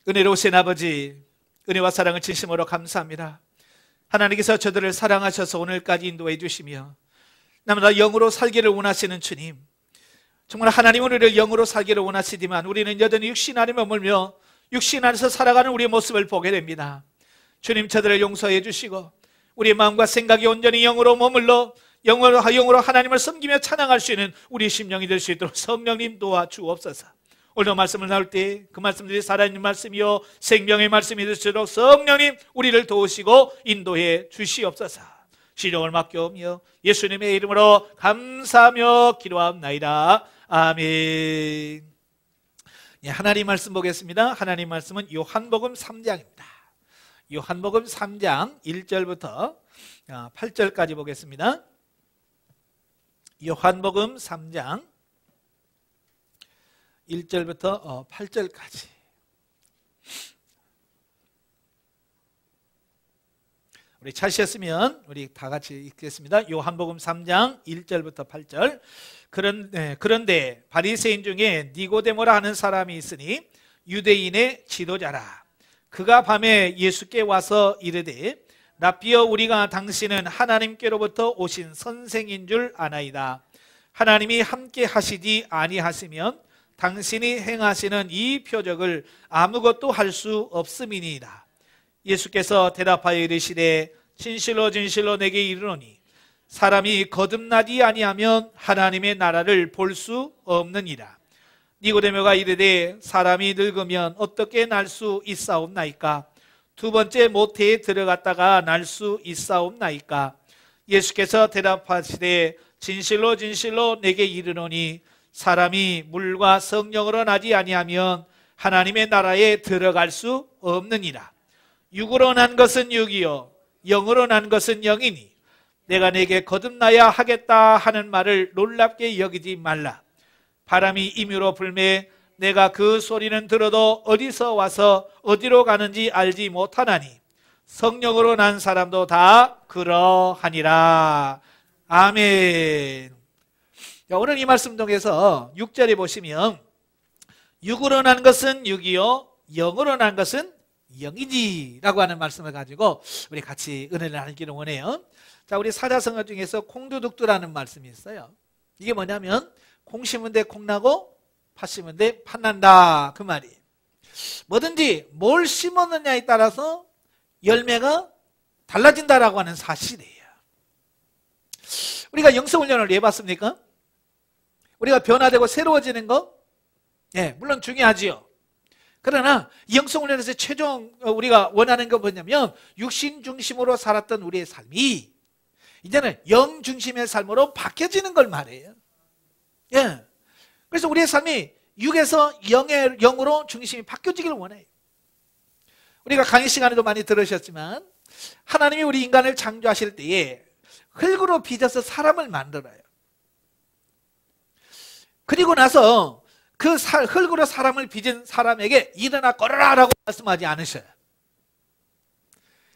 은혜로우신 아버지, 은혜와 사랑을 진심으로 감사합니다. 하나님께서 저들을 사랑하셔서 오늘까지 인도해 주시며 나마다 영으로 살기를 원하시는 주님, 정말 하나님은 우리를 영으로 살기를 원하시지만 우리는 여전히 육신 안에 머물며 육신 안에서 살아가는 우리의 모습을 보게 됩니다. 주님, 저들을 용서해 주시고 우리의 마음과 생각이 온전히 영으로 머물러 영으로 하나님을 섬기며 찬양할 수 있는 우리 심령이 될 수 있도록 성령님 도와주옵소서. 오늘도 말씀을 나눌 때 그 말씀들이 살아있는 말씀이요 생명의 말씀이 되시도록 성령님 우리를 도우시고 인도해 주시옵소서. 시종을 맡겨오며 예수님의 이름으로 감사하며 기도합나이다. 아멘. 하나님 말씀 보겠습니다. 하나님 말씀은 요한복음 3장입니다. 요한복음 3장 1절부터 8절까지 보겠습니다. 요한복음 3장 1절부터 8절까지. 우리 찾으셨으면 우리 다 같이 읽겠습니다. 요한복음 3장 1절부터 8절. 그런데 바리새인 중에 니고데모라 하는 사람이 있으니 유대인의 지도자라. 그가 밤에 예수께 와서 이르되 랍비여, 우리가 당신은 하나님께로부터 오신 선생인 줄 아나이다. 하나님이 함께 하시지 아니하시면 당신이 행하시는 이 표적을 아무것도 할 수 없음이니이다. 예수께서 대답하여 이르시되 진실로 진실로 내게 이르노니 사람이 거듭나지 아니하면 하나님의 나라를 볼 수 없느니라. 니고데모가 이르되 사람이 늙으면 어떻게 날 수 있사옵나이까? 두 번째 모태에 들어갔다가 날 수 있사옵나이까? 예수께서 대답하시되 진실로 진실로 내게 이르노니 사람이 물과 성령으로 나지 아니하면 하나님의 나라에 들어갈 수 없느니라. 육으로 난 것은 육이요 영으로 난 것은 영이니 내가 내게 거듭나야 하겠다 하는 말을 놀랍게 여기지 말라. 바람이 임유로 불매 내가 그 소리는 들어도 어디서 와서 어디로 가는지 알지 못하나니 성령으로 난 사람도 다 그러하니라. 아멘. 오늘 이 말씀 중에서 6절에 보시면 육으로 난 것은 육이요 영으로 난 것은 영이지 라고 하는 말씀을 가지고 우리 같이 은혜를 나누기를 원해요. 자, 우리 사자성어 중에서 콩두둑두라는 말씀이 있어요. 이게 뭐냐면 콩 심은 데 콩 나고 팥 심은 데 팥 난다, 그 말이에요. 뭐든지 뭘 심었느냐에 따라서 열매가 달라진다라고 하는 사실이에요. 우리가 영성훈련을 왜 해봤습니까? 우리가 변화되고 새로워지는 거? 네, 물론 중요하지요. 그러나 영성훈련에서 최종 우리가 원하는 거 뭐냐면 육신 중심으로 살았던 우리의 삶이 이제는 영 중심의 삶으로 바뀌어지는 걸 말해요. 예. 그래서 우리의 삶이 육에서 영으로 중심이 바뀌어지기를 원해요. 우리가 강의 시간에도 많이 들으셨지만 하나님이 우리 인간을 창조하실 때에 흙으로 빚어서 사람을 만들어요. 그리고 나서 그 흙으로 사람을 빚은 사람에게 일어나 걸어라라고 말씀하지 않으셔요.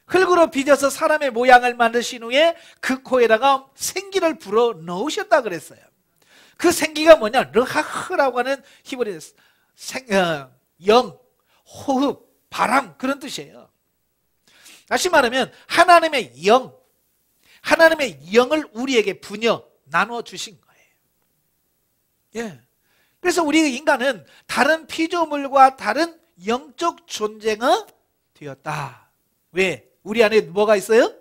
흙으로 빚어서 사람의 모양을 만드신 후에 그 코에다가 생기를 불어 넣으셨다 그랬어요. 그 생기가 뭐냐? 르하흐라고 하는 히브리 영, 호흡, 바람, 그런 뜻이에요. 다시 말하면 하나님의 영을 우리에게 부녀 나누어 주신 거예요. 예. 그래서 우리 인간은 다른 피조물과 다른 영적 존재가 되었다. 왜? 우리 안에 뭐가 있어요?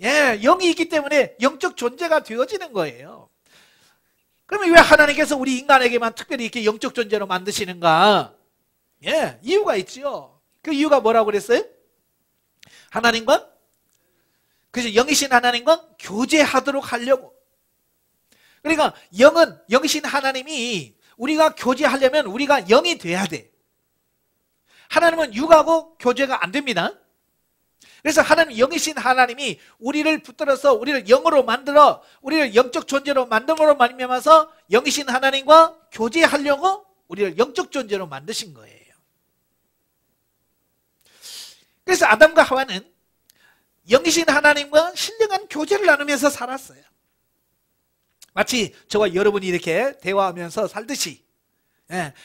예, 영이 있기 때문에 영적 존재가 되어지는 거예요. 그러면 왜 하나님께서 우리 인간에게만 특별히 이렇게 영적 존재로 만드시는가? 예, 이유가 있죠. 그 이유가 뭐라고 그랬어요? 하나님과, 그래서 영이신 하나님과 교제하도록 하려고. 그러니까 영이신 하나님이 우리가 교제하려면 우리가 영이 돼야 돼. 하나님은 육하고 교제가 안 됩니다. 그래서 하나님, 영이신 하나님이 우리를 붙들어서 우리를 영으로 만들어 우리를 영적 존재로 만듦으로 말미암아서 영이신 하나님과 교제하려고 우리를 영적 존재로 만드신 거예요. 그래서 아담과 하와는 영이신 하나님과 신령한 교제를 나누면서 살았어요. 마치 저와 여러분이 이렇게 대화하면서 살듯이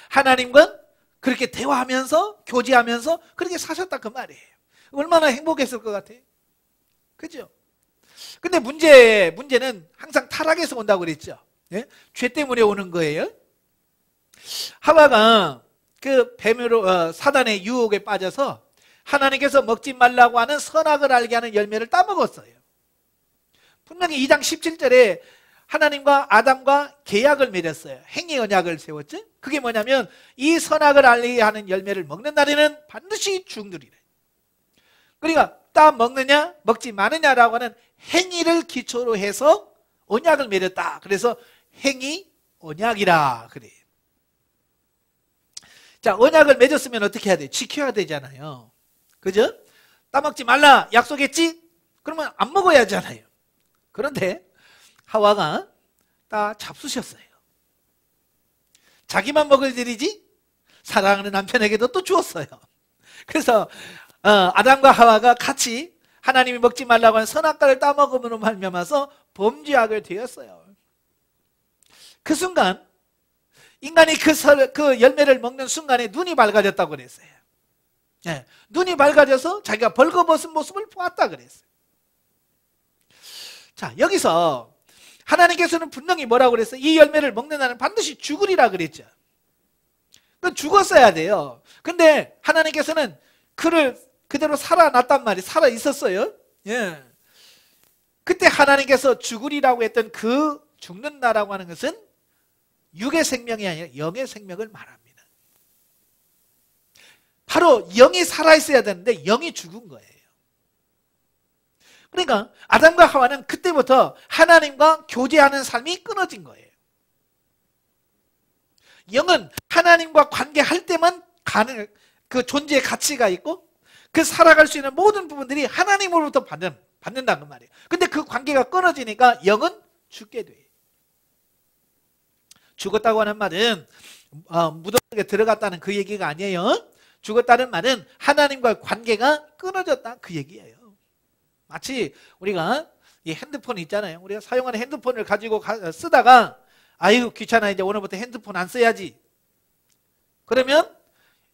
하나님과 그렇게 대화하면서 교제하면서 그렇게 사셨다 그 말이에요. 얼마나 행복했을 것 같아요. 그죠? 근데 문제는 항상 타락에서 온다고 그랬죠. 예? 죄 때문에 오는 거예요. 하와가 그 뱀으로 사단의 유혹에 빠져서 하나님께서 먹지 말라고 하는 선악을 알게 하는 열매를 따먹었어요. 분명히 2장 17절에 하나님과 아담과 계약을 맺었어요. 행위 언약을 세웠죠. 그게 뭐냐면 이 선악을 알게 하는 열매를 먹는 날에는 반드시 죽느리라. 그러니까 따 먹느냐 먹지 마느냐라고 하는 행위를 기초로 해서 언약을 맺었다. 그래서 행위 언약이라 그래요. 자, 언약을 맺었으면 어떻게 해야 돼요? 지켜야 되잖아요. 그죠? 따먹지 말라 약속했지? 그러면 안 먹어야 하잖아요. 그런데 하와가 다 잡수셨어요. 자기만 먹을 일이지 사랑하는 남편에게도 또 주었어요. 그래서 아담과 하와가 같이 하나님이 먹지 말라고 한 선악과를 따먹음으로 말미암아서 범죄하게 되었어요. 그 순간 인간이 그 열매를 먹는 순간에 눈이 밝아졌다고 그랬어요. 네, 눈이 밝아져서 자기가 벌거벗은 모습을 보았다 그랬어요. 자, 여기서 하나님께서는 분명히 뭐라고 그랬어요? 이 열매를 먹는 날은 반드시 죽으리라 그랬죠. 그건 죽었어야 돼요. 근데 하나님께서는 그를 그대로 살아났단 말이에요. 살아 있었어요. 예. 그때 하나님께서 죽으리라고 했던 그 죽는다라고 하는 것은 육의 생명이 아니라 영의 생명을 말합니다. 바로 영이 살아있어야 되는데 영이 죽은 거예요. 그러니까 아담과 하와는 그때부터 하나님과 교제하는 삶이 끊어진 거예요. 영은 하나님과 관계할 때만 그 존재의 가치가 있고 그 살아갈 수 있는 모든 부분들이 하나님으로부터 받는다는 말이에요. 근데 그 관계가 끊어지니까 영은 죽게 돼요. 죽었다고 하는 말은 무덤에 들어갔다는 그 얘기가 아니에요. 죽었다는 말은 하나님과 관계가 끊어졌다 그 얘기예요. 마치 우리가 이 핸드폰 있잖아요. 우리가 사용하는 핸드폰을 가지고 쓰다가 아유 귀찮아 이제 오늘부터 핸드폰 안 써야지. 그러면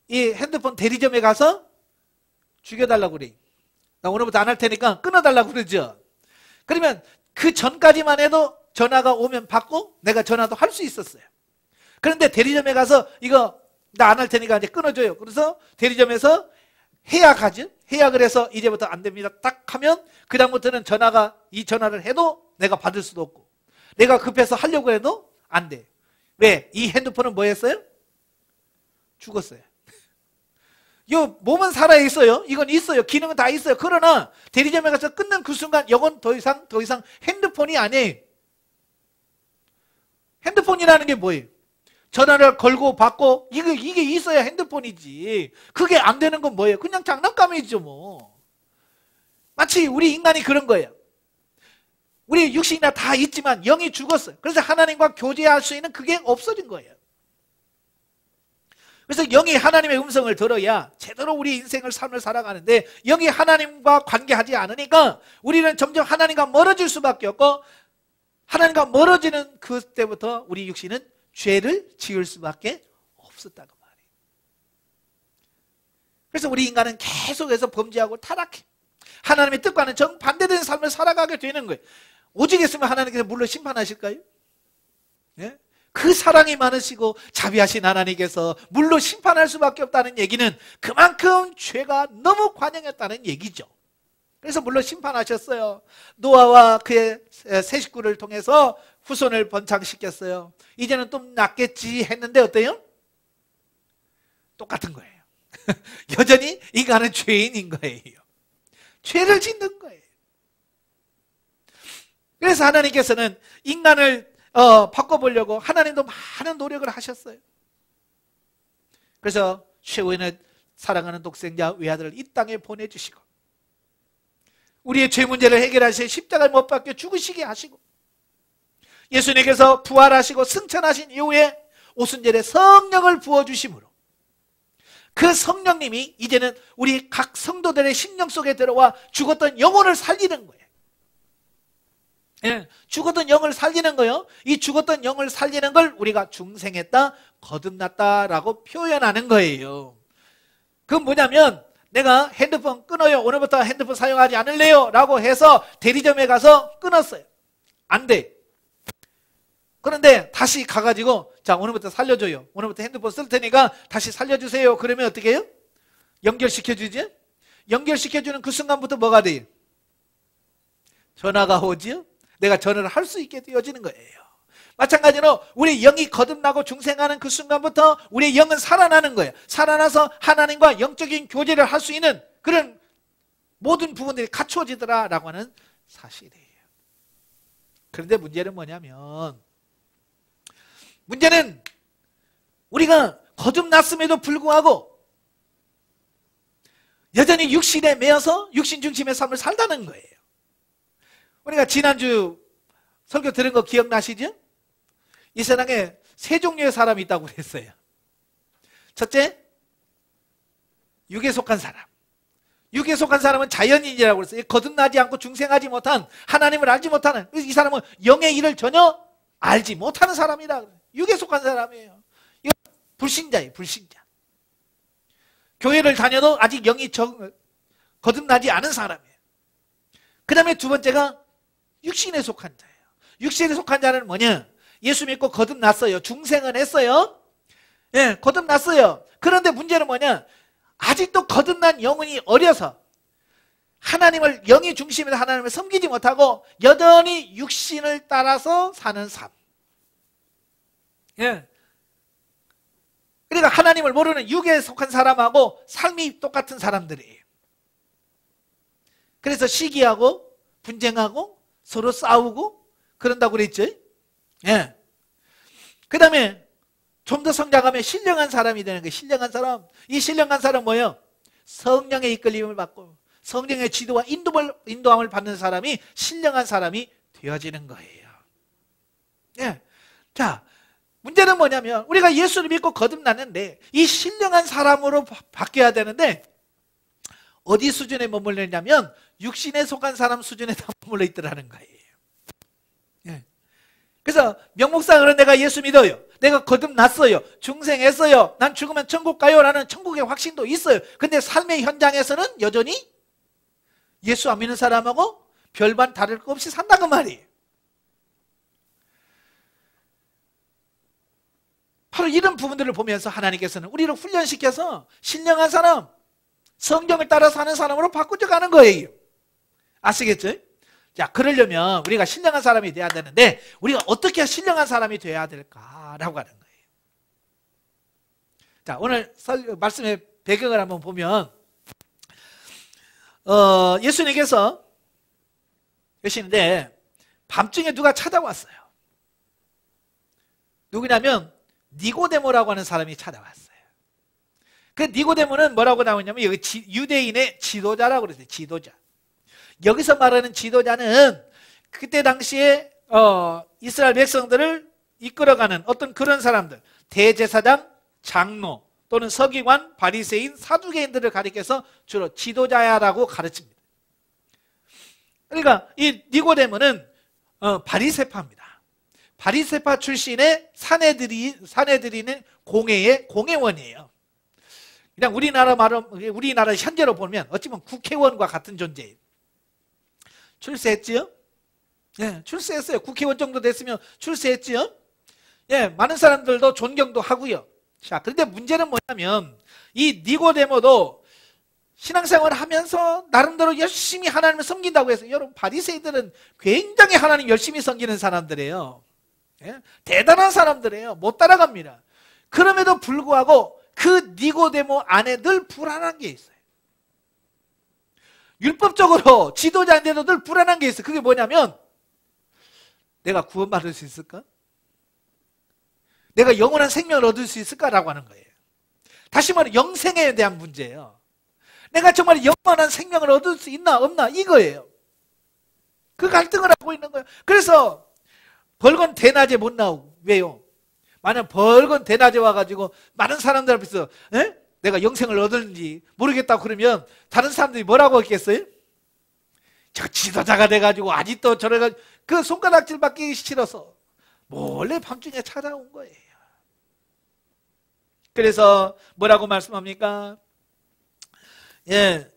이 핸드폰 대리점에 가서 죽여달라고 그래. 나 오늘부터 안 할 테니까 끊어달라고 그러죠. 그러면 그 전까지만 해도 전화가 오면 받고 내가 전화도 할 수 있었어요. 그런데 대리점에 가서 이거 나 안 할 테니까 이제 끊어줘요. 그래서 대리점에서 해약하죠. 해약을 해서 이제부터 안 됩니다. 딱 하면 그 다음부터는 이 전화를 해도 내가 받을 수도 없고 내가 급해서 하려고 해도 안 돼. 왜? 이 핸드폰은 뭐 했어요? 죽었어요. 이 몸은 살아있어요. 이건 있어요. 기능은 다 있어요. 그러나 대리점에 가서 끊는 그 순간 이건 더 이상 핸드폰이 아니에요. 핸드폰이라는 게 뭐예요? 전화를 걸고 받고 이게 있어야 핸드폰이지. 그게 안 되는 건 뭐예요? 그냥 장난감이죠 뭐. 마치 우리 인간이 그런 거예요. 우리 육신이나 다 있지만 영이 죽었어요. 그래서 하나님과 교제할 수 있는 그게 없어진 거예요. 그래서 영이 하나님의 음성을 들어야 제대로 우리 인생을 삶을 살아가는데 영이 하나님과 관계하지 않으니까 우리는 점점 하나님과 멀어질 수밖에 없고 하나님과 멀어지는 그때부터 우리 육신은 죄를 지을 수밖에 없었다고 말해요. 그래서 우리 인간은 계속해서 범죄하고 타락해. 하나님의 뜻과는 정반대된 삶을 살아가게 되는 거예요. 오직 있으면 하나님께서 물론 심판하실까요? 예? 그 사랑이 많으시고 자비하신 하나님께서 물론 심판할 수밖에 없다는 얘기는 그만큼 죄가 너무 관영했다는 얘기죠. 그래서 물론 심판하셨어요. 노아와 그의 세 식구를 통해서 후손을 번창시켰어요. 이제는 좀 낫겠지 했는데 어때요? 똑같은 거예요. 여전히 인간은 죄인인 거예요. 죄를 짓는 거예요. 그래서 하나님께서는 인간을 바꿔보려고 하나님도 많은 노력을 하셨어요. 그래서 최후에는 사랑하는 독생자 외아들을 이 땅에 보내주시고 우리의 죄 문제를 해결하시고 십자가에 못 박혀 죽으시게 하시고 예수님께서 부활하시고 승천하신 이후에 오순절에 성령을 부어주심으로 그 성령님이 이제는 우리 각 성도들의 심령 속에 들어와 죽었던 영혼을 살리는 거예요. 예, 죽었던 영을 살리는 거요. 이 죽었던 영을 살리는 걸 우리가 중생했다, 거듭났다라고 표현하는 거예요. 그건 뭐냐면 내가 핸드폰 끊어요. 오늘부터 핸드폰 사용하지 않을래요 라고 해서 대리점에 가서 끊었어요. 안 돼. 그런데 다시 가가지고 자, 오늘부터 살려줘요. 오늘부터 핸드폰 쓸 테니까 다시 살려주세요. 그러면 어떻게 해요? 연결시켜주지? 연결시켜주는 그 순간부터 뭐가 돼요? 전화가 오지요? 내가 전화를 할 수 있게 되어지는 거예요. 마찬가지로 우리 영이 거듭나고 중생하는 그 순간부터 우리의 영은 살아나는 거예요. 살아나서 하나님과 영적인 교제를 할 수 있는 그런 모든 부분들이 갖추어지더라라고 하는 사실이에요. 그런데 문제는 뭐냐면 문제는 우리가 거듭났음에도 불구하고 여전히 육신에 매여서 육신 중심의 삶을 살다는 거예요. 우리가 지난주 설교 들은 거 기억나시죠? 이 세상에 세 종류의 사람이 있다고 그랬어요. 첫째, 육에 속한 사람. 육에 속한 사람은 자연인이라고 그랬어요. 거듭나지 않고 중생하지 못한, 하나님을 알지 못하는, 이 사람은 영의 일을 전혀 알지 못하는 사람이라. 육에 속한 사람이에요. 이거 불신자예요, 불신자. 교회를 다녀도 아직 영이 거듭나지 않은 사람이에요. 그 다음에 두 번째가 육신에 속한 자예요. 육신에 속한 자는 뭐냐? 예수 믿고 거듭났어요. 중생은 했어요. 예, 거듭났어요. 그런데 문제는 뭐냐? 아직도 거듭난 영혼이 어려서 하나님을, 영이 중심에서 하나님을 섬기지 못하고 여전히 육신을 따라서 사는 삶. 예. 그러니까 하나님을 모르는 육에 속한 사람하고 삶이 똑같은 사람들이에요. 그래서 시기하고 분쟁하고 서로 싸우고 그런다고 그랬죠. 예. 그 다음에 좀 더 성장하면 신령한 사람이 되는 거예요. 신령한 사람. 이 신령한 사람은 뭐예요? 성령의 이끌림을 받고 성령의 지도와 인도함을 받는 사람이 신령한 사람이 되어지는 거예요. 예. 자, 문제는 뭐냐면 우리가 예수를 믿고 거듭났는데 이 신령한 사람으로 바뀌어야 되는데 어디 수준에 머물러 있냐면 육신에 속한 사람 수준에 다 머물러 있더라는 거예요. 예. 그래서 명목상으로 내가 예수 믿어요. 내가 거듭났어요. 중생했어요. 난 죽으면 천국 가요 라는 천국의 확신도 있어요. 근데 삶의 현장에서는 여전히 예수 안 믿는 사람하고 별반 다를 것 없이 산다 그 말이에요. 바로 이런 부분들을 보면서 하나님께서는 우리를 훈련시켜서 신령한 사람, 성경을 따라 사는 사람으로 바꾸져 가는 거예요. 아시겠죠? 자, 그러려면 우리가 신령한 사람이 돼야 되는데 우리가 어떻게 신령한 사람이 돼야 될까라고 하는 거예요. 자, 오늘 말씀의 배경을 한번 보면 예수님께서 계시는데 밤중에 누가 찾아왔어요. 누구냐면 니고데모라고 하는 사람이 찾아왔어요. 그 니고데모는 뭐라고 나오냐면 여기 유대인의 지도자라고 그랬어요. 지도자. 여기서 말하는 지도자는 그때 당시에 이스라엘 백성들을 이끌어가는 어떤 그런 사람들, 대제사장, 장로 또는 서기관, 바리새인, 사두개인들을 가리켜서 주로 지도자야라고 가르칩니다. 그러니까 이 니고데모는 바리새파입니다. 바리새파 출신의 사내들이는 공회의 공회원이에요. 그냥 우리나라 현재로 보면 어찌 보면 국회의원과 같은 존재예요. 출세했지요? 예, 출세했어요. 국회의원 정도 됐으면 출세했지요? 예, 많은 사람들도 존경도 하고요. 자, 그런데 문제는 뭐냐면 이 니고데모도 신앙생활을 하면서 나름대로 열심히 하나님을 섬긴다고 해서 여러분 바리새인들은 굉장히 하나님 열심히 섬기는 사람들이에요. 예? 대단한 사람들이에요. 못 따라갑니다. 그럼에도 불구하고 그 니고데모 안에 늘 불안한 게 있어요. 율법적으로 지도자인데도 늘 불안한 게 있어요. 그게 뭐냐면 내가 구원받을 수 있을까? 내가 영원한 생명을 얻을 수 있을까라고 하는 거예요. 다시 말해 영생에 대한 문제예요. 내가 정말 영원한 생명을 얻을 수 있나 없나 이거예요. 그 갈등을 하고 있는 거예요. 그래서 벌건 대낮에 못 나오고. 왜요? 만약 벌건 대낮에 와가지고 많은 사람들 앞에서 내가 영생을 얻을지 모르겠다고 그러면 다른 사람들이 뭐라고 했겠어요? 저 지도자가 돼가지고 아직도 저래가 그 손가락질 받기 싫어서 몰래 밤중에 찾아온 거예요. 그래서 뭐라고 말씀합니까? 예.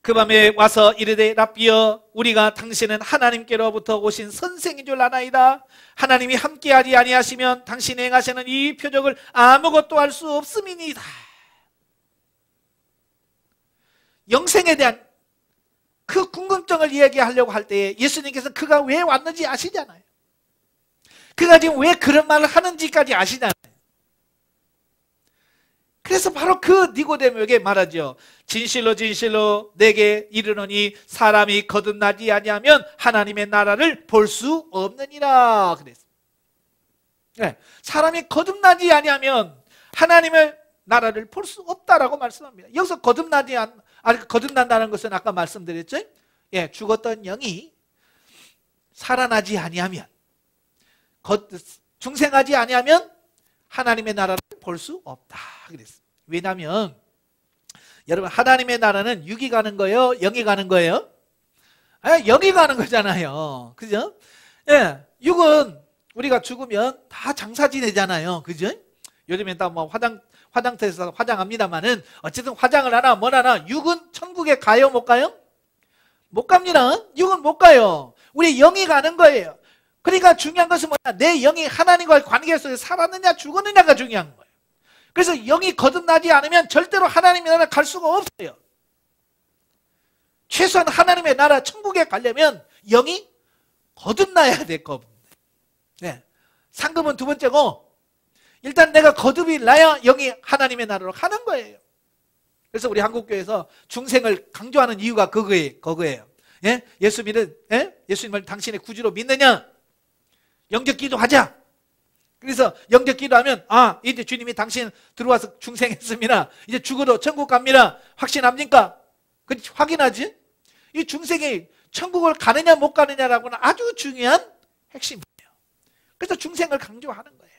그 밤에 와서 이르되 랍비여 우리가 당신은 하나님께로부터 오신 선생인 줄 아나이다. 하나님이 함께하지 아니하시면 당신이 행하시는 이 표적을 아무것도 할 수 없음이니이다. 영생에 대한 그 궁금증을 이야기하려고 할 때에 예수님께서 그가 왜 왔는지 아시잖아요. 그가 지금 왜 그런 말을 하는지까지 아시잖아요. 그래서 바로 그 니고데모에게 말하죠. 진실로 진실로 내게 이르노니 사람이 거듭나지 아니하면 하나님의 나라를 볼 수 없느니라 그랬어요. 네, 사람이 거듭나지 아니하면 하나님의 나라를 볼 수 없다라고 말씀합니다. 여기서 거듭난다는 것은 아까 말씀드렸죠. 예, 죽었던 영이 살아나지 아니하면, 중생하지 아니하면 하나님의 나라를 볼 수 없다 그랬어요. 왜냐하면 여러분 하나님의 나라는 육이 가는 거예요? 영이 가는 거예요? 영이 가는 거잖아요. 그죠? 예, 육은 우리가 죽으면 다 장사 지내잖아요. 그죠? 요즘엔 다 뭐 화장터에서 화장합니다만은 어쨌든 화장을 하나 뭘 하나 육은 천국에 가요 못 가요? 못 갑니다. 육은 못 가요. 우리 영이 가는 거예요. 그러니까 중요한 것은 뭐냐? 내 영이 하나님과의 관계 속에 살았느냐 죽었느냐가 중요한 거예요. 그래서 영이 거듭나지 않으면 절대로 하나님의 나라 갈 수가 없어요. 최소한 하나님의 나라 천국에 가려면 영이 거듭나야 될 겁니다. 네. 상급은 두 번째고 일단 내가 거듭이 나야 영이 하나님의 나라로 가는 거예요. 그래서 우리 한국교회에서 중생을 강조하는 이유가 그거예요. 예? 예수님을 당신의 구주로 믿느냐? 영적 기도하자. 그래서 영적 기도하면 이제 주님이 당신 들어와서 중생했습니다. 이제 죽어도 천국 갑니다. 확신합니까? 확인하지? 이 중생이 천국을 가느냐 못 가느냐라고는 아주 중요한 핵심이에요. 그래서 중생을 강조하는 거예요.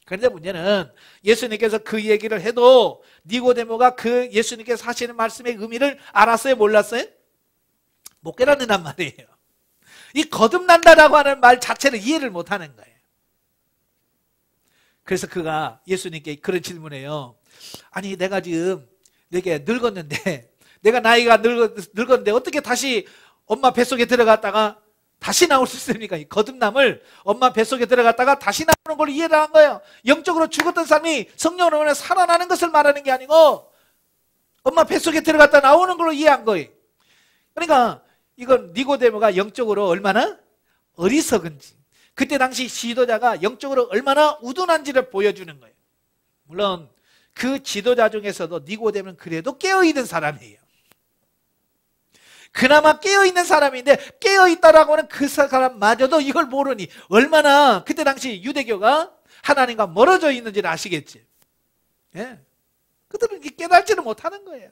그런데 문제는 예수님께서 그 얘기를 해도 니고데모가 그 예수님께서 하시는 말씀의 의미를 알았어요? 몰랐어요? 못 깨닫는단 말이에요. 이 거듭난다라고 하는 말 자체를 이해를 못하는 거예요. 그래서 그가 예수님께 그런 질문해요. 아니 내가 지금 내게 늙었는데 내가 나이가 늙었는데 어떻게 다시 엄마 뱃속에 들어갔다가 다시 나올 수 있습니까? 이 거듭남을 엄마 뱃속에 들어갔다가 다시 나오는 걸로 이해를 한 거예요. 영적으로 죽었던 사람이 성령으로 살아나는 것을 말하는 게 아니고 엄마 뱃속에 들어갔다 나오는 걸로 이해한 거예요. 그러니까 이건 니고데모가 영적으로 얼마나 어리석은지, 그때 당시 지도자가 영적으로 얼마나 우둔한지를 보여주는 거예요. 물론 그 지도자 중에서도 니고데모는 그래도 깨어있는 사람이에요. 그나마 깨어있는 사람인데 깨어있다라고 하는 그 사람마저도 이걸 모르니 얼마나 그때 당시 유대교가 하나님과 멀어져 있는지를 아시겠지. 예. 그들은 깨달지를 못하는 거예요.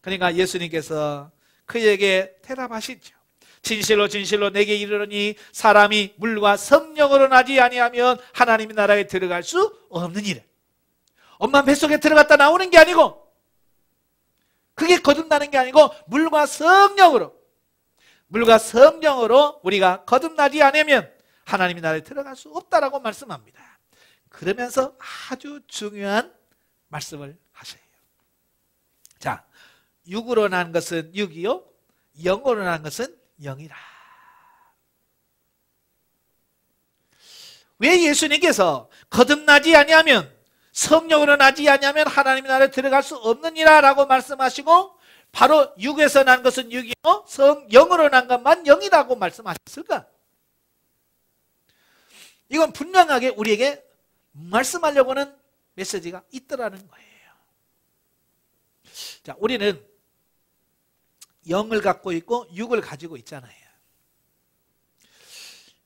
그러니까 예수님께서 그에게 대답하시죠. 진실로 진실로 내게 이르노니 사람이 물과 성령으로 나지 아니하면 하나님의 나라에 들어갈 수 없느니라. 엄마 뱃속에 들어갔다 나오는 게 아니고 그게 거듭나는 게 아니고 물과 성령으로 우리가 거듭나지 않으면 하나님의 나라에 들어갈 수 없다라고 말씀합니다. 그러면서 아주 중요한 말씀을 하셔요. 자, 육으로 난 것은 육이요 영으로 난 것은 영이라. 왜 예수님께서 거듭나지 아니하면 성령으로 나지 아니하면 하나님의 나라에 들어갈 수 없느니라 라고 말씀하시고 바로 육에서 난 것은 육이요 영으로 난 것만 영이라고 말씀하셨을까? 이건 분명하게 우리에게 말씀하려고 하는 메시지가 있더라는 거예요. 자, 우리는 영을 갖고 있고 육을 가지고 있잖아요.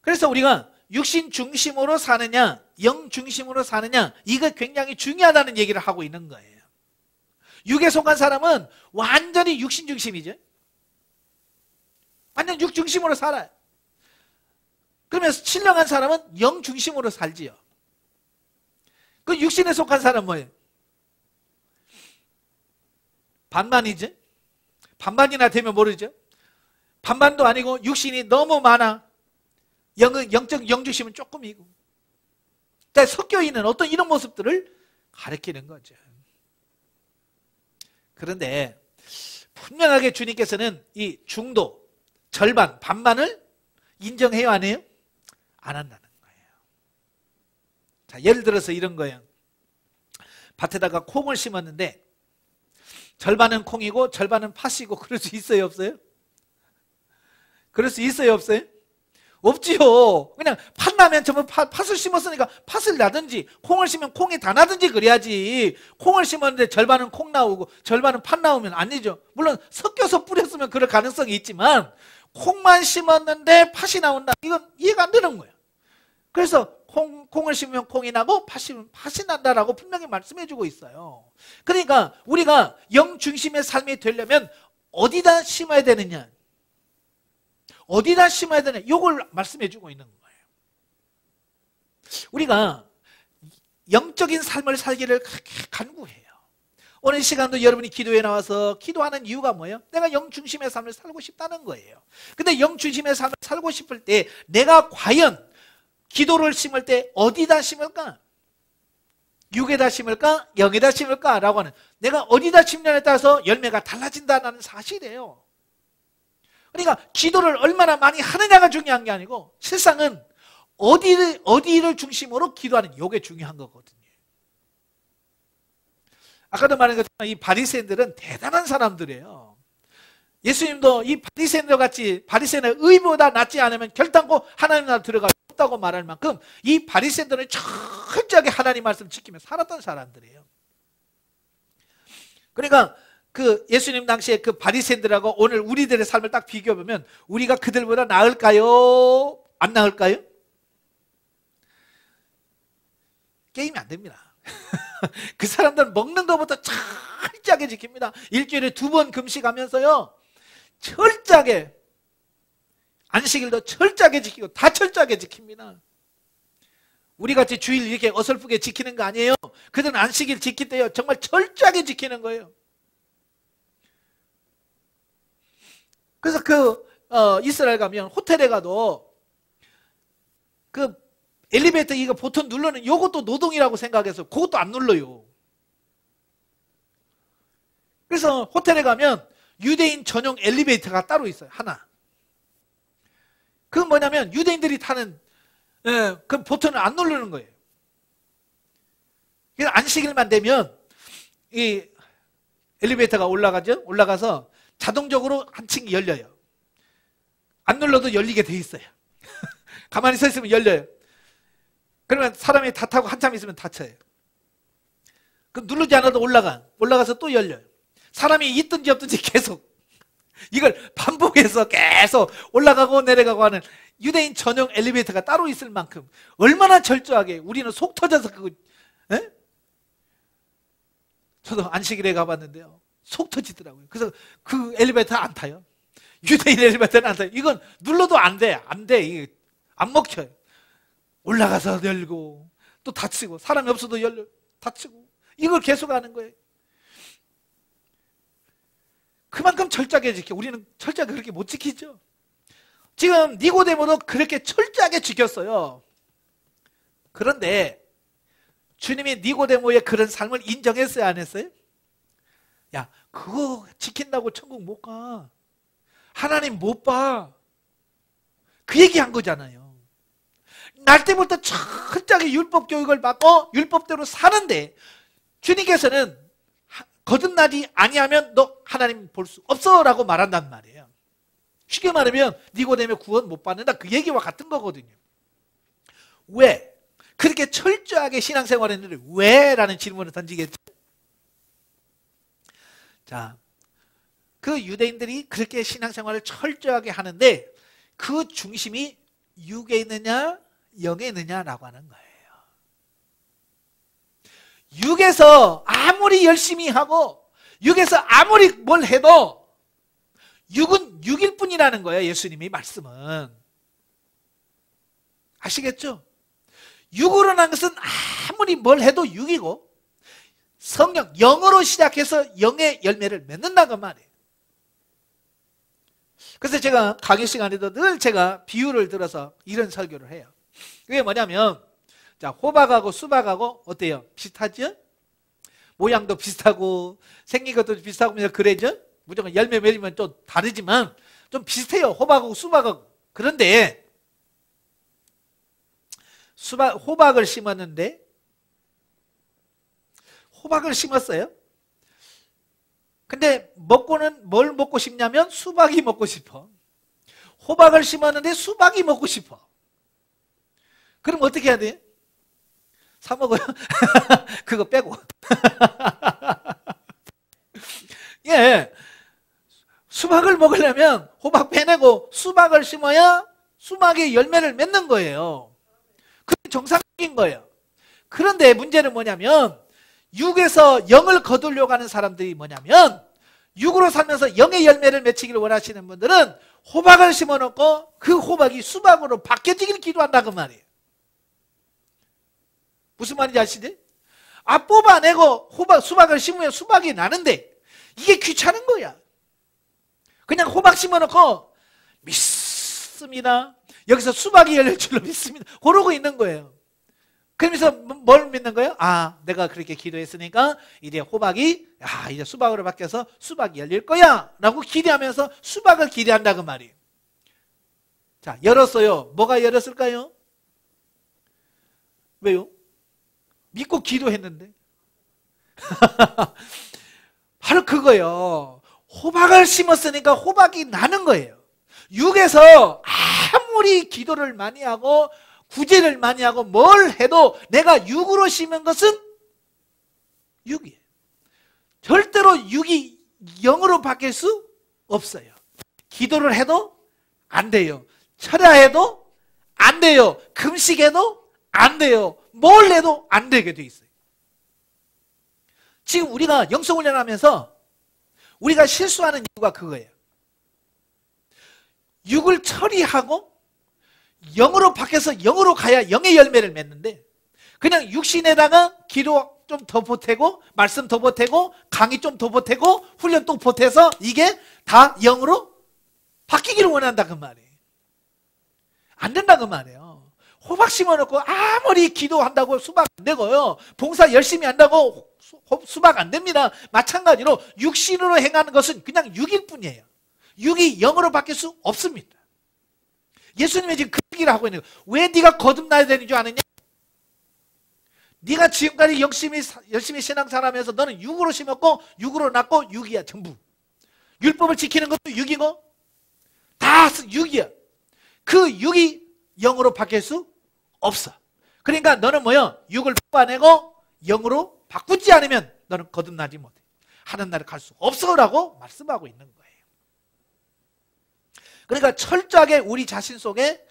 그래서 우리가 육신 중심으로 사느냐 영 중심으로 사느냐 이거 굉장히 중요하다는 얘기를 하고 있는 거예요. 육에 속한 사람은 완전히 육신 중심이죠. 완전 육 중심으로 살아요. 그러면서 신령한 사람은 영 중심으로 살지요. 그 육신에 속한 사람은 뭐예요? 반반이죠. 반반이나 되면 모르죠. 반반도 아니고 육신이 너무 많아. 영적 영주심은 조금이고. 그러니까 섞여 있는 어떤 이런 모습들을 가리키는 거죠. 그런데 분명하게 주님께서는 이 중도, 절반, 반반을 인정해요, 안 해요? 안 한다는 거예요. 자, 예를 들어서 이런 거예요. 밭에다가 콩을 심었는데 절반은 콩이고 절반은 팥이고 그럴 수 있어요, 없어요? 그럴 수 있어요, 없어요? 없지요. 그냥 팥 나면 전부 팥을 심었으니까 팥을 나든지 콩을 심으면 콩이 다 나든지 그래야지. 콩을 심었는데 절반은 콩 나오고 절반은 팥 나오면 아니죠. 물론 섞여서 뿌렸으면 그럴 가능성이 있지만 콩만 심었는데 팥이 나온다. 이건 이해가 안 되는 거예요. 그래서 콩을 심으면 콩이 나고 팥 심으면 팥이 난다라고 분명히 말씀해 주고 있어요. 그러니까 우리가 영 중심의 삶이 되려면 어디다 심어야 되느냐? 어디다 심어야 되냐? 이걸 말씀해 주고 있는 거예요. 우리가 영적인 삶을 살기를 그렇게 간구해요. 오늘 시간도 여러분이 기도에 나와서 기도하는 이유가 뭐예요? 내가 영 중심의 삶을 살고 싶다는 거예요. 근데 영 중심의 삶을 살고 싶을 때 내가 과연 기도를 심을 때 어디다 심을까? 육에다 심을까? 영에다 심을까? 라고 하는, 내가 어디다 심냐에 따라서 열매가 달라진다는 사실이에요. 그러니까 기도를 얼마나 많이 하느냐가 중요한 게 아니고 세상은 어디를 중심으로 기도하는, 이게 중요한 거거든요. 아까도 말한 것처럼 이 바리새인들은 대단한 사람들이에요. 예수님도 이 바리새인들 같이, 바리새인의 의보다 낫지 않으면 결단코 하나님 나라 들어갈 수 없다고 말할 만큼 이 바리새인들은 철저하게 하나님 말씀 지키며 살았던 사람들이에요. 그러니까 그 예수님 당시에 그 바리새인들하고 오늘 우리들의 삶을 딱 비교해 보면 우리가 그들보다 나을까요? 안 나을까요? 게임이 안 됩니다. 그 사람들은 먹는 것부터 철저하게 지킵니다. 일주일에 2번 금식하면서요, 철저하게, 안식일도 철저하게 지키고 다 철저하게 지킵니다. 우리같이 주일 이렇게 어설프게 지키는 거 아니에요. 그들은 안식일 지킬 때요 정말 철저하게 지키는 거예요. 그래서 이스라엘 가면 호텔에 가도 그 엘리베이터 이거 버튼 누르는 이것도 노동이라고 생각해서 그것도 안 눌러요. 그래서 호텔에 가면 유대인 전용 엘리베이터가 따로 있어요. 하나. 그건 뭐냐면 유대인들이 타는 그 버튼을 안 누르는 거예요. 그래서 안식일만 되면 이 엘리베이터가 올라가서 자동적으로 한 층이 열려요. 안 눌러도 열리게 돼 있어요. 가만히 서 있으면 열려요. 그러면 사람이 다 타고 한참 있으면 닫혀요. 그럼 누르지 않아도 올라가서 또 열려요. 사람이 있든지 없든지 계속 이걸 반복해서 계속 올라가고 내려가고 하는 유대인 전용 엘리베이터가 따로 있을 만큼 얼마나 철저하게 우리는 속 터져서 저도 안식일에 가봤는데요, 속 터지더라고요. 그래서 그 엘리베이터 안 타요. 유대인 엘리베이터는 안 타요. 이건 눌러도 안 돼. 이게 안 먹혀요. 올라가서 열고 또 닫히고, 사람이 없어도 열려 닫히고, 이걸 계속 하는 거예요. 그만큼 철저하게 지켜. 우리는 철저하게 그렇게 못 지키죠. 지금 니고데모도 그렇게 철저하게 지켰어요. 그런데 주님이 니고데모의 그런 삶을 인정했어요, 안 했어요? 야, 그거 지킨다고 천국 못 가. 하나님 못 봐. 그 얘기한 거잖아요. 날 때부터 철저하게 율법 교육을 받고 율법대로 사는데 주님께서는 거듭나지 아니하면 너 하나님 볼 수 없어 라고 말한단 말이에요. 쉽게 말하면 니고데모 구원 못 받는다, 그 얘기와 같은 거거든요. 왜? 그렇게 철저하게 신앙생활을 했는데 왜? 라는 질문을 던지겠죠. 자, 그 유대인들이 그렇게 신앙생활을 철저하게 하는데 그 중심이 육에 있느냐 영에 있느냐라고 하는 거예요. 육에서 아무리 열심히 하고 육에서 아무리 뭘 해도 육은 육일 뿐이라는 거예요. 예수님이 말씀은. 아시겠죠? 육으로 난 것은 아무리 뭘 해도 육이고 성령, 영으로 시작해서 영의 열매를 맺는다는 말이에요. 그래서 제가 강의 시간에도 늘 제가 비유를 들어서 이런 설교를 해요. 그게 뭐냐면, 자, 호박하고 수박하고 어때요? 비슷하죠? 모양도 비슷하고 생긴 것도 비슷하고 그래죠? 무조건 열매 맺으면 좀 다르지만 좀 비슷해요. 호박하고 수박하고. 그런데 호박을 심었는데, 호박을 심었어요. 근데 먹고는 뭘 먹고 싶냐면 수박이 먹고 싶어. 호박을 심었는데 수박이 먹고 싶어. 그럼 어떻게 해야 돼? 사 먹어요. 그거 빼고. 예. 수박을 먹으려면 호박 빼내고 수박을 심어야 수박의 열매를 맺는 거예요. 그게 정상적인 거예요. 그런데 문제는 뭐냐면, 육에서 영을 거두려고 하는 사람들이 뭐냐면, 육으로 살면서 영의 열매를 맺히기를 원하시는 분들은 호박을 심어놓고 그 호박이 수박으로 바뀌어지기를 기도한다고 말이에요. 무슨 말인지 아시지? 뽑아내고 수박을 심으면 수박이 나는데 이게 귀찮은 거야. 그냥 호박 심어놓고 믿습니다. 여기서 수박이 열릴 줄로 믿습니다. 그러고 있는 거예요. 그러면서 뭘 믿는 거예요? 내가 그렇게 기도했으니까 이제 호박이 이제 수박으로 바뀌어서 수박이 열릴 거야 라고 기대하면서 수박을 기대한다 그 말이에요. 자, 열었어요. 뭐가 열었을까요? 왜요? 믿고 기도했는데. 바로 그거예요. 호박을 심었으니까 호박이 나는 거예요. 육에서 아무리 기도를 많이 하고 구제를 많이 하고 뭘 해도 내가 육으로 심은 것은 육이에요. 절대로 육이 영으로 바뀔 수 없어요. 기도를 해도 안 돼요. 철야해도 안 돼요. 금식해도 안 돼요. 뭘 해도 안 되게 돼 있어요. 지금 우리가 영성훈련하면서 우리가 실수하는 이유가 그거예요. 육을 처리하고 영으로 바뀌어서 영으로 가야 영의 열매를 맺는데, 그냥 육신에다가 기도 좀 더 보태고 말씀 더 보태고 강의 좀 더 보태고 훈련 또 보태서 이게 다 영으로 바뀌기를 원한다 그 말이에요. 안 된다 그 말이에요. 호박 심어놓고 아무리 기도한다고 수박 안 되고요, 봉사 열심히 한다고 수박 안 됩니다. 마찬가지로 육신으로 행하는 것은 그냥 육일 뿐이에요. 육이 영으로 바뀔 수 없습니다. 예수님이 지금 그 얘기를 하고 있는 거예요. 왜 네가 거듭나야 되는 줄 아느냐? 네가 지금까지 열심히 신앙생활하면서 너는 육으로 심었고 육으로 낳고 육이야 전부. 율법을 지키는 것도 육이고 다 육이야. 그 육이 영으로 바뀔 수 없어. 그러니까 너는 뭐야? 육을 뽑아내고 영으로 바꾸지 않으면 너는 거듭나지 못해. 하는 날에 갈 수 없어라고 말씀하고 있는 거예요. 그러니까 철저하게 우리 자신 속에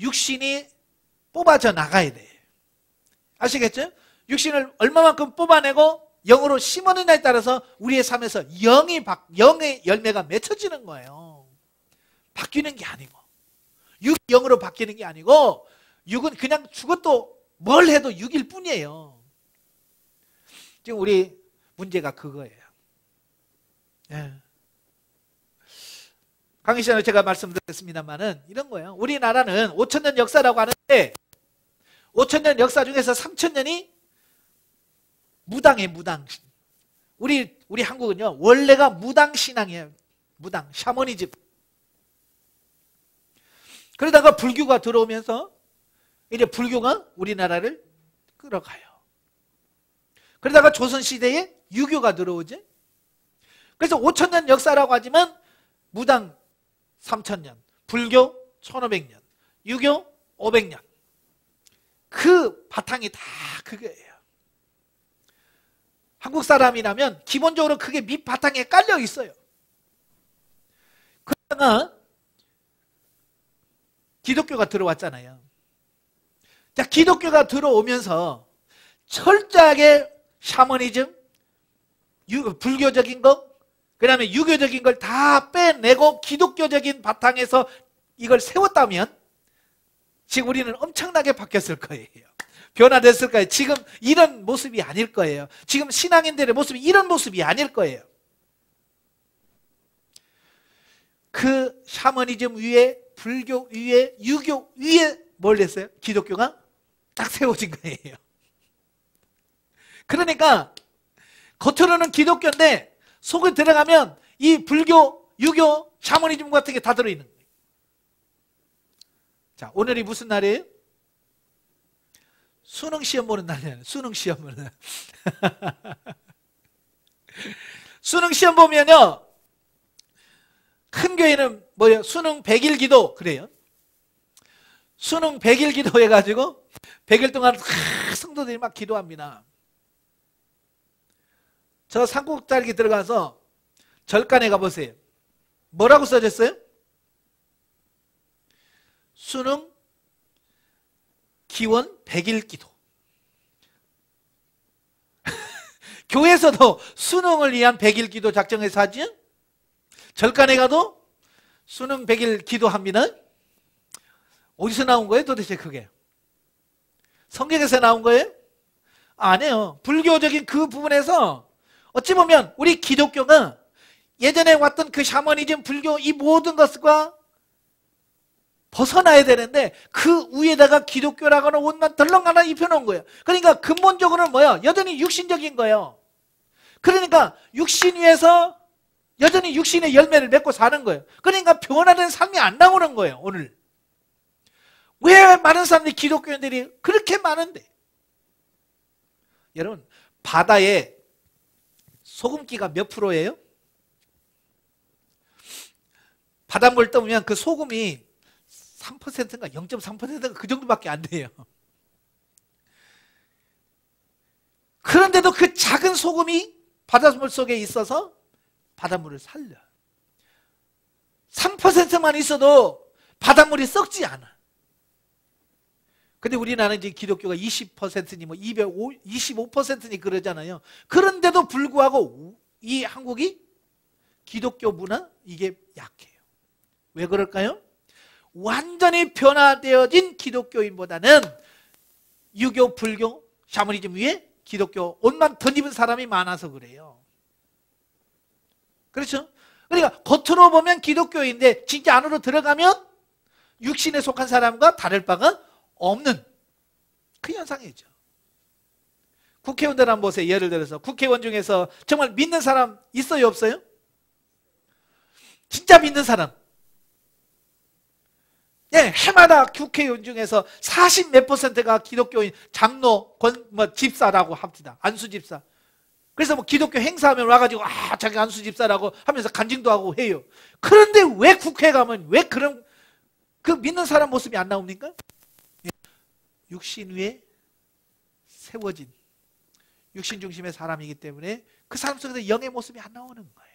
육신이 뽑아져 나가야 돼. 아시겠죠? 육신을 얼마만큼 뽑아내고 영으로 심어느냐에 따라서 우리의 삶에서 영의 열매가 맺혀지는 거예요. 바뀌는 게 아니고, 육이 영으로 바뀌는 게 아니고, 육은 그냥 죽어도 뭘 해도 육일 뿐이에요. 지금 우리 문제가 그거예요. 예. 강의 시간에 제가 말씀드렸습니다만은 이런 거예요. 우리나라는 5,000년 역사라고 하는데 5,000년 역사 중에서 3,000년이 무당이에요. 무당. 우리 한국은요 원래가 무당 신앙이에요. 무당, 샤머니즘. 그러다가 불교가 들어오면서 이제 불교가 우리나라를 끌어가요. 그러다가 조선시대에 유교가 들어오지. 그래서 5,000년 역사라고 하지만 무당 3,000년, 불교 1,500년, 유교 500년. 그 바탕이 다 그거예요. 한국 사람이라면 기본적으로 그게 밑바탕에 깔려 있어요. 그러다가 기독교가 들어왔잖아요. 자, 기독교가 들어오면서 철저하게 샤머니즘, 불교적인 거, 그 다음에 유교적인 걸 다 빼내고 기독교적인 바탕에서 이걸 세웠다면 지금 우리는 엄청나게 바뀌었을 거예요. 변화됐을 거예요. 지금 이런 모습이 아닐 거예요. 지금 신앙인들의 모습이 이런 모습이 아닐 거예요. 그 샤머니즘 위에, 불교 위에, 유교 위에 뭘 냈어요? 기독교가 딱 세워진 거예요. 그러니까 겉으로는 기독교인데 속에 들어가면 이 불교, 유교, 샤머니즘 같은 게 다 들어있는 거예요. 자, 오늘이 무슨 날이에요? 수능 시험 보는 날이에요. 수능 시험 보는 날. 수능 시험 보면요, 큰 교회는 뭐예요? 수능 100일 기도 그래요. 수능 100일 기도 해가지고 100일 동안 성도들이 막 기도합니다. 저 산꼭대기 들어가서 절간에 가보세요. 뭐라고 써졌어요? 수능 기원 100일 기도. 교회에서도 수능을 위한 100일 기도 작정해서 하지? 절간에 가도 수능 100일 기도합니다. 어디서 나온 거예요 도대체 그게? 성경에서 나온 거예요? 아니에요. 불교적인 그 부분에서 어찌 보면 우리 기독교가 예전에 왔던 그 샤머니즘, 불교 이 모든 것과 벗어나야 되는데 그 위에다가 기독교라고는 옷만 덜렁 하나 입혀놓은 거예요. 그러니까 근본적으로는 뭐야? 여전히 육신적인 거예요. 그러니까 육신 위에서 여전히 육신의 열매를 맺고 사는 거예요. 그러니까 변화된 삶이 안 나오는 거예요. 오늘 왜 많은 사람들이, 기독교인들이 그렇게 많은데, 여러분 바다에 소금기가 몇 프로예요? 바닷물 떠보면 그 소금이 3%인가 0.3%인가 그 정도밖에 안 돼요. 그런데도 그 작은 소금이 바닷물 속에 있어서 바닷물을 살려. 3%만 있어도 바닷물이 썩지 않아. 근데 우리나라는 이제 기독교가 20%니 뭐 25%니 그러잖아요. 그런데도 불구하고 이 한국이 기독교 문화 이게 약해요. 왜 그럴까요? 완전히 변화되어진 기독교인보다는 유교, 불교, 샤머니즘 위에 기독교 옷만 덧입은 사람이 많아서 그래요. 그렇죠? 그러니까 겉으로 보면 기독교인데 진짜 안으로 들어가면 육신에 속한 사람과 다를 바가 없는 그 현상이죠. 국회의원들 한번 보세요. 예를 들어서 국회의원 중에서 정말 믿는 사람 있어요, 없어요? 진짜 믿는 사람. 예, 해마다 국회의원 중에서 40 몇 %가 기독교인, 장로, 집사라고 합니다. 안수집사. 그래서 뭐 기독교 행사하면 와가지고 자기 안수집사라고 하면서 간증도 하고 해요. 그런데 왜 국회에 가면 왜 그런 그 믿는 사람 모습이 안 나옵니까? 육신 위에 세워진 육신 중심의 사람이기 때문에 그 사람 속에서 영의 모습이 안 나오는 거예요.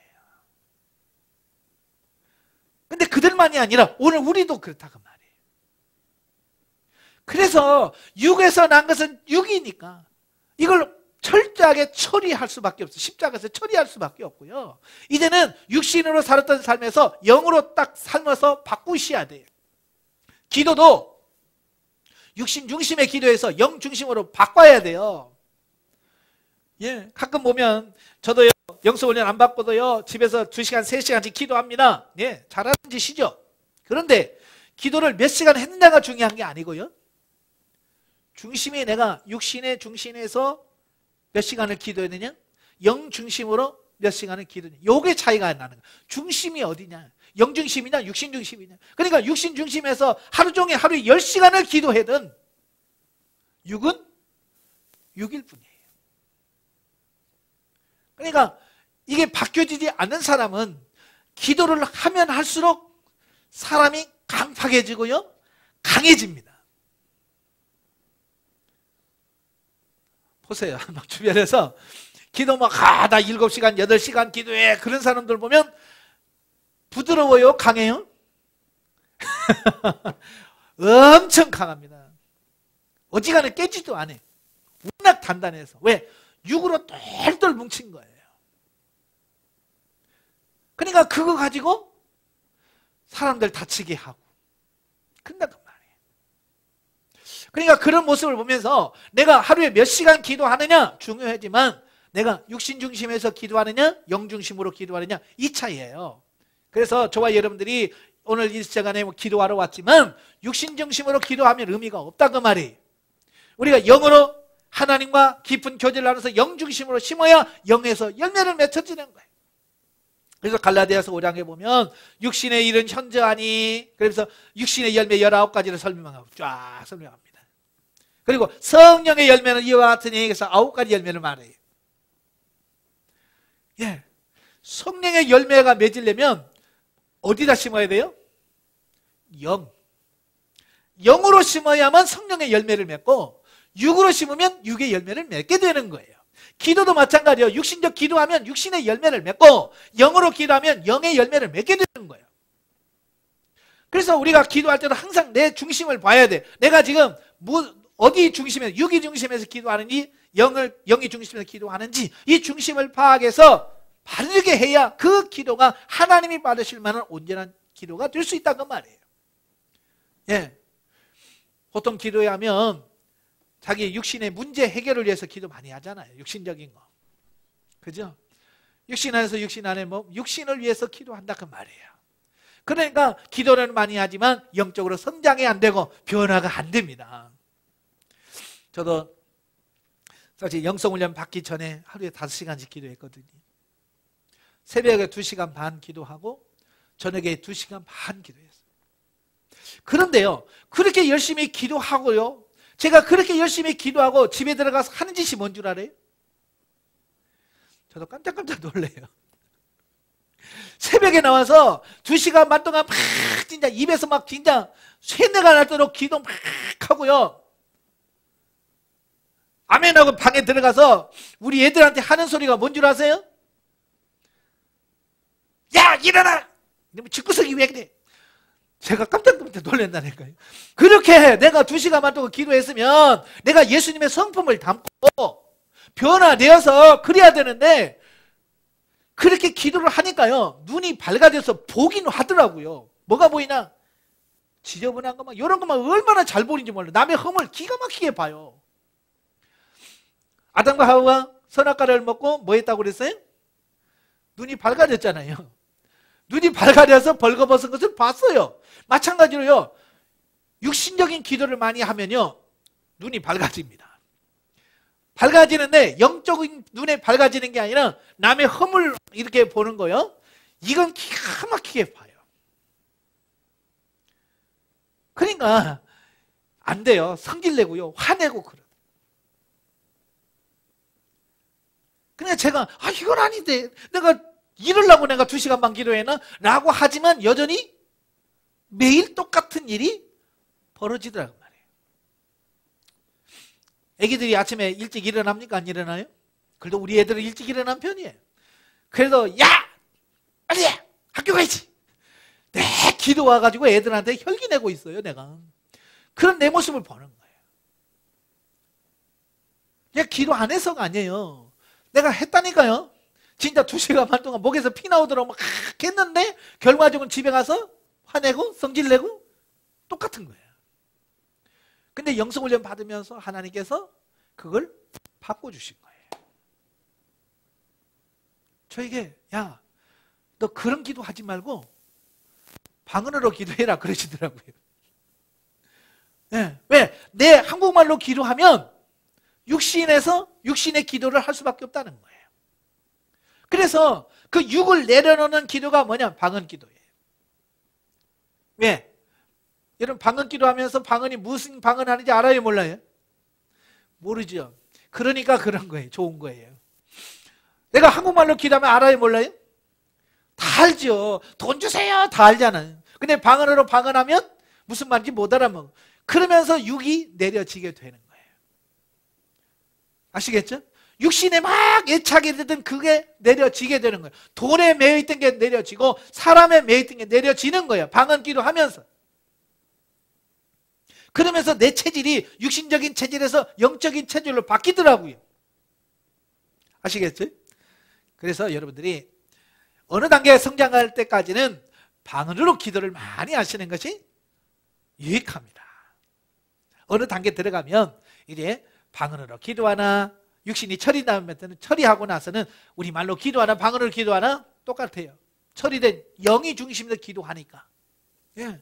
근데 그들만이 아니라 오늘 우리도 그렇다고 말이에요. 그래서 육에서 난 것은 육이니까 이걸 철저하게 처리할 수밖에 없어요. 십자가에서 처리할 수밖에 없고요. 이제는 육신으로 살았던 삶에서 영으로 딱 삶아서 바꾸셔야 돼요. 기도도 육신 중심의 기도에서 영 중심으로 바꿔야 돼요. 예, 가끔 보면 저도요, 영성 훈련 안 받고도요, 집에서 2시간, 3시간씩 기도합니다. 예, 잘하는 짓이죠. 그런데 기도를 몇 시간 했느냐가 중요한 게 아니고요. 중심이 내가 육신의 중심에서 몇 시간을 기도했느냐, 영 중심으로 몇 시간을 기도했느냐. 요게 차이가 나는 거예요. 중심이 어디냐? 영 중심이냐, 육신 중심이냐. 그러니까 육신 중심에서 하루 종일 하루에 10시간을 기도하든 육은 6일 뿐이에요. 그러니까 이게 바뀌어지지 않는 사람은 기도를 하면 할수록 사람이 강팍해지고요, 강해집니다. 보세요. 막 주변에서 기도 막 나 7시간, 8시간 기도해 그런 사람들 보면 부드러워요, 강해요? 엄청 강합니다. 어지간히 깨지도 않아요. 워낙 단단해서. 왜? 육으로 똘똘 뭉친 거예요. 그러니까 그거 가지고 사람들 다치게 하고 끝나단 말이에요. 그러니까 그런 모습을 보면서 내가 하루에 몇 시간 기도하느냐 중요하지만 내가 육신 중심에서 기도하느냐 영 중심으로 기도하느냐 이 차이예요. 그래서 저와 여러분들이 오늘 이 시간에 기도하러 왔지만 육신 중심으로 기도하면 의미가 없다 그 말이에요. 우리가 영으로 하나님과 깊은 교제를 하면서 영 중심으로 심어야 영에서 열매를 맺어지는 거예요. 그래서 갈라디아서 5장에 보면 육신의 일은 현저하니, 그래서 육신의 열매 19가지를 설명하고 쫙 설명합니다. 그리고 성령의 열매는 이와 같으니, 그래서 9가지 열매를 말해요. 예, 성령의 열매가 맺으려면 어디다 심어야 돼요? 영으로 심어야만 성령의 열매를 맺고, 육으로 심으면 육의 열매를 맺게 되는 거예요. 기도도 마찬가지예요. 육신적 기도하면 육신의 열매를 맺고, 영으로 기도하면 영의 열매를 맺게 되는 거예요. 그래서 우리가 기도할 때도 항상 내 중심을 봐야 돼. 내가 지금 어디 중심에서, 육이 중심에서 기도하는지, 영이 중심에서 기도하는지, 이 중심을 파악해서 바르게 해야 그 기도가 하나님이 받으실 만한 온전한 기도가 될 수 있다는 말이에요. 예. 보통 기도하면 자기 육신의 문제 해결을 위해서 기도 많이 하잖아요. 육신적인 거. 그죠? 육신 안에서 육신 안에 육신을 위해서 기도한다 그 말이에요. 그러니까 기도를 많이 하지만 영적으로 성장이 안 되고 변화가 안 됩니다. 저도 사실 영성훈련 받기 전에 하루에 5시간씩 기도했거든요. 새벽에 2시간 반 기도하고 저녁에 2시간 반 기도했어요. 그런데요, 그렇게 열심히 기도하고요, 제가 그렇게 열심히 기도하고 집에 들어가서 하는 짓이 뭔 줄 알아요? 저도 깜짝깜짝 놀래요. 새벽에 나와서 2시간 반 동안 막 진짜 입에서 막 진짜 쇠뇌가 날도록 기도 막 하고요, 아멘하고 방에 들어가서 우리 애들한테 하는 소리가 뭔 줄 아세요? 야, 일어나! 집구석이 왜 그래? 제가 깜짝 놀란다니까요. 그렇게 내가 2시간 반 동안 기도했으면 내가 예수님의 성품을 담고 변화되어서 그래야 되는데, 그렇게 기도를 하니까요, 눈이 밝아져서 보긴 하더라고요. 뭐가 보이나? 지저분한 것만, 이런 것만 얼마나 잘 보이는지 몰라요. 남의 흠을 기가 막히게 봐요. 아담과 하와가 선악과를 먹고 뭐 했다고 그랬어요? 눈이 밝아졌잖아요. 눈이 밝아져서 벌거벗은 것을 봤어요. 마찬가지로요, 육신적인 기도를 많이 하면요, 눈이 밝아집니다. 밝아지는데 영적인 눈에 밝아지는 게 아니라 남의 흠을 이렇게 보는 거요, 이건 기가 막히게 봐요. 그러니까 안 돼요. 성질내고요, 화내고 그래요. 그러니까 제가 이건 아닌데 내가 이러려고 내가 2시간 반 기도했나? 라고 하지만 여전히 매일 똑같은 일이 벌어지더라고 말이에요. 애기들이 아침에 일찍 일어납니까? 안 일어나요? 그래도 우리 애들은 일찍 일어난 편이에요. 그래서 야! 빨리 해! 학교 가야지! 내 기도 와가지고 애들한테 혈기 내고 있어요, 내가. 그런 내 모습을 보는 거예요. 내가 기도 안 해서가 아니에요. 내가 했다니까요. 진짜 2시간 반 동안 목에서 피 나오도록 막 했는데 결과적으로 집에 가서 화내고 성질내고 똑같은 거예요. 근데 영성훈련 받으면서 하나님께서 그걸 바꿔주신 거예요. 저에게 야, 너 그런 기도 하지 말고 방언으로 기도해라 그러시더라고요. 네. 왜? 내 한국말로 기도하면 육신에서 육신의 기도를 할 수밖에 없다는 거예요. 그래서 그 육을 내려놓는 기도가 뭐냐? 방언 기도예요. 왜? 여러분 방언 기도하면서 방언이 무슨 방언 하는지 알아요? 몰라요? 모르죠. 그러니까 그런 거예요. 좋은 거예요. 내가 한국말로 기도하면 알아요? 몰라요? 다 알죠. 돈 주세요. 다 알잖아요. 근데 방언으로 방언하면 무슨 말인지 못 알아먹어. 그러면서 육이 내려지게 되는 거예요. 아시겠죠? 육신에 막 애착이 되던 그게 내려지게 되는 거예요. 돈에 매여있던 게 내려지고 사람에 매여있던 게 내려지는 거예요. 방언 기도하면서. 그러면서 내 체질이 육신적인 체질에서 영적인 체질로 바뀌더라고요. 아시겠죠? 그래서 여러분들이 어느 단계에 성장할 때까지는 방언으로 기도를 많이 하시는 것이 유익합니다. 어느 단계 들어가면 이제 방언으로 기도하나 육신이 처리되면 처리하고 나서는 우리 말로 기도하나 방언으로 기도하나 똑같아요. 처리된 영이 중심에서 기도하니까. 예.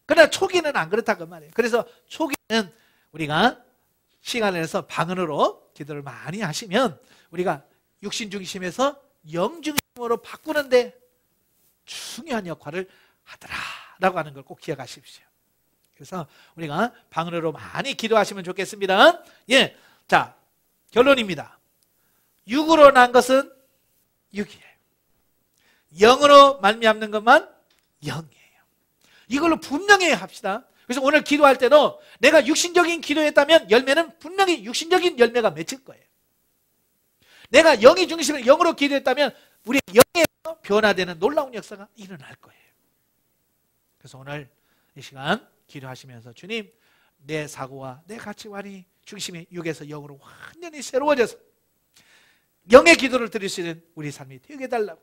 그러나 초기는 안 그렇다 그 말이에요. 그래서 초기는 우리가 시간을 내서 방언으로 기도를 많이 하시면 우리가 육신 중심에서 영 중심으로 바꾸는데 중요한 역할을 하더라라고 하는 걸 꼭 기억하십시오. 그래서 우리가 방언으로 많이 기도하시면 좋겠습니다. 예, 자 결론입니다. 육으로 난 것은 육이에요. 영으로 말미암는 것만 영이에요. 이걸로 분명히 합시다. 그래서 오늘 기도할 때도 내가 육신적인 기도했다면 열매는 분명히 육신적인 열매가 맺힐 거예요. 내가 영이 중심을 영으로 기도했다면 우리 영에서 변화되는 놀라운 역사가 일어날 거예요. 그래서 오늘 이 시간 기도하시면서 주님, 내 사고와 내 가치관이 중심이 육에서 영으로 완전히 새로워져서 영의 기도를 드릴 수 있는 우리 삶이 되게 해달라고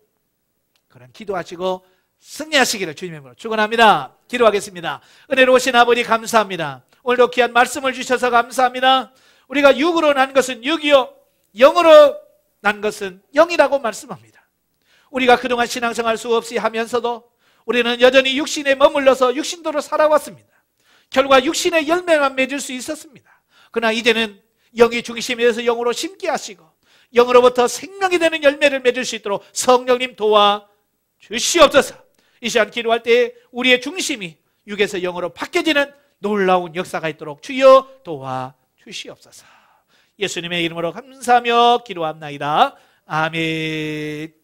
그런 기도하시고 승리하시기를 주님의 이름으로 축원합니다. 기도하겠습니다. 은혜로우신 아버지 감사합니다. 오늘도 귀한 말씀을 주셔서 감사합니다. 우리가 육으로 난 것은 육이요 영으로 난 것은 영이라고 말씀합니다. 우리가 그동안 신앙생활 수없이 하면서도 우리는 여전히 육신에 머물러서 육신도로 살아왔습니다. 결과 육신의 열매만 맺을 수 있었습니다. 그러나 이제는 영이 중심이 돼서 영으로 심게 하시고 영으로부터 생명이 되는 열매를 맺을 수 있도록 성령님 도와주시옵소서. 이 시간 기도할 때 우리의 중심이 육에서 영으로 바뀌어지는 놀라운 역사가 있도록 주여 도와주시옵소서. 예수님의 이름으로 감사하며 기도합나이다. 아멘.